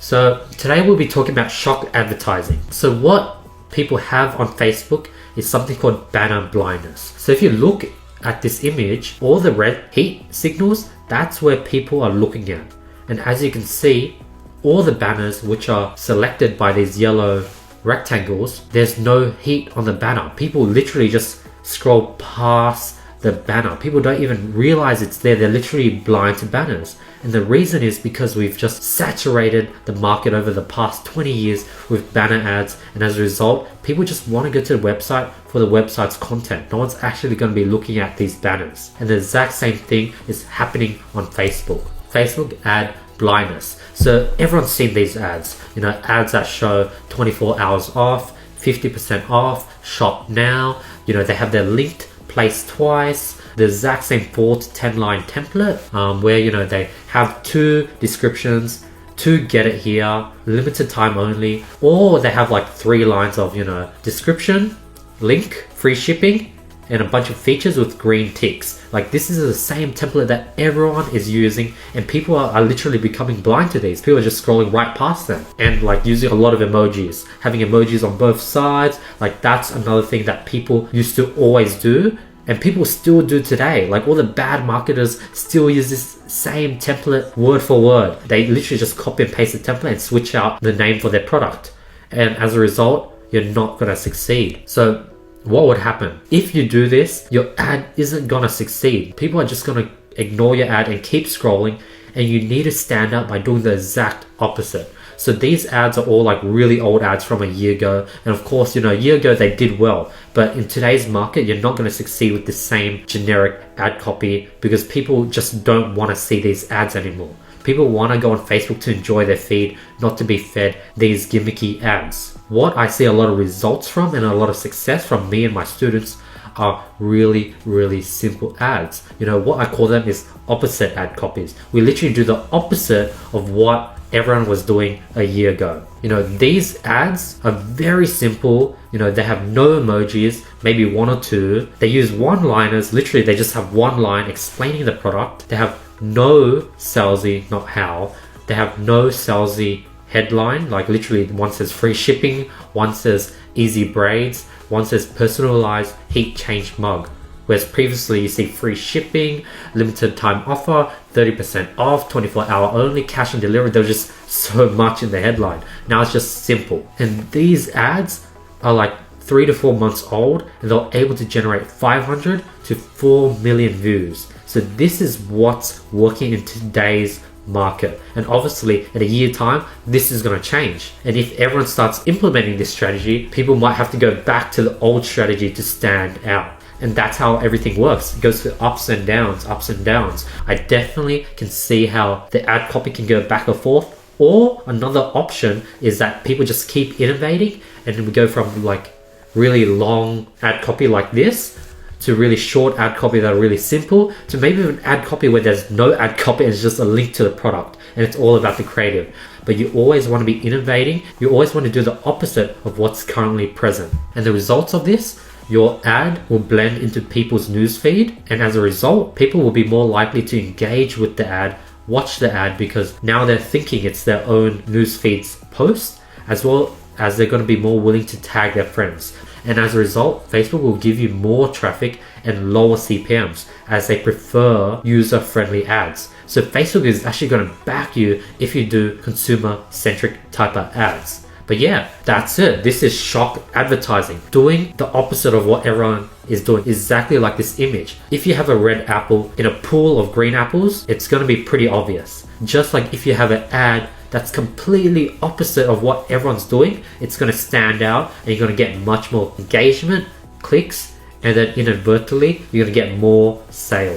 So today we'll be talking about shock advertising. So what people have on Facebook is something called banner blindness. So if you look at this image, all the red heat signals, that's where people are looking at. And as you can see, all the banners which are selected by these yellow rectangles, there's no heat on the banner. People literally just scroll past the banner. People don't even realize it's there. They're literally blind to banners. And the reason is because we've just saturated the market over the past 20 years with banner ads, and as a result, people just want to go to the website for the website's content. No one's actually going to be looking at these banners. And the exact same thing is happening on Facebook. Facebook ad blindness. So everyone's seen these ads, ads that show 24 hours off, 50% off, shop now, they have their linked place twice, the exact same 4 to 10 line template where they have 2 descriptions, 2 get it here, limited time only, or they have like 3 lines of description, link, free shipping, and a bunch of features with green ticks. Like, this is the same template that everyone is using, and people are literally becoming blind to these. People are just scrolling right past them, and like using a lot of emojis, having emojis on both sides. Like, that's another thing that people used to always do, and people still do today. Like, all the bad marketers still use this same template word for word. They literally just copy and paste the template and switch out the name for their product, and as a result, you're not gonna succeed. So what would happen? If you do this, your ad isn't gonna succeed. People are just gonna ignore your ad and keep scrolling, and you need to stand out by doing the exact opposite. So these ads are all like really old ads from a year ago, and of course, a year ago they did well, but in today's market, you're not gonna succeed with the same generic ad copy because people just don't wanna see these ads anymore. People wanna go on Facebook to enjoy their feed, not to be fed these gimmicky ads. What I see a lot of results from and a lot of success from me and my students are really, really simple ads. What I call them is opposite ad copies. We literally do the opposite of what everyone was doing a year ago. These ads are very simple. They have no emojis, maybe 1 or 2. They use one-liners. Literally, they just have one line explaining the product. They have no salesy, not how. They have no salesy headline, like literally one says free shipping, one says easy braids, one says personalized heat change mug. Whereas previously you see free shipping, limited time offer, 30% off, 24-hour only, cash on delivery. There was just so much in the headline. Now it's just simple. And these ads are like 3 to 4 months old, and they're able to generate 500 to 4 million views. So this is what's working in today's market, and obviously in a year time this is going to change, and if everyone starts implementing this strategy, people might have to go back to the old strategy to stand out. And that's how everything works. It goes through ups and downs. I definitely can see how the ad copy can go back and forth, or another option is that people just keep innovating, and then we go from like really long ad copy like this to really short ad copy that are really simple, to maybe an ad copy where there's no ad copy and it's just a link to the product and it's all about the creative. But you always want to be innovating. You always want to do the opposite of what's currently present. And the results of this, your ad will blend into people's newsfeed, and as a result, people will be more likely to engage with the ad, watch the ad, because now they're thinking it's their own newsfeed's post, as well as they're going to be more willing to tag their friends. And as a result, Facebook will give you more traffic and lower CPMs as they prefer user-friendly ads. So Facebook is actually going to back you if you do consumer-centric type of ads. But yeah, that's it. This is shock advertising, doing the opposite of what everyone is doing, exactly like this image. If you have a red apple in a pool of green apples, it's going to be pretty obvious. Just like if you have an ad that's completely opposite of what everyone's doing, it's going to stand out, and you're going to get much more engagement, clicks, and then inadvertently, you're going to get more sales.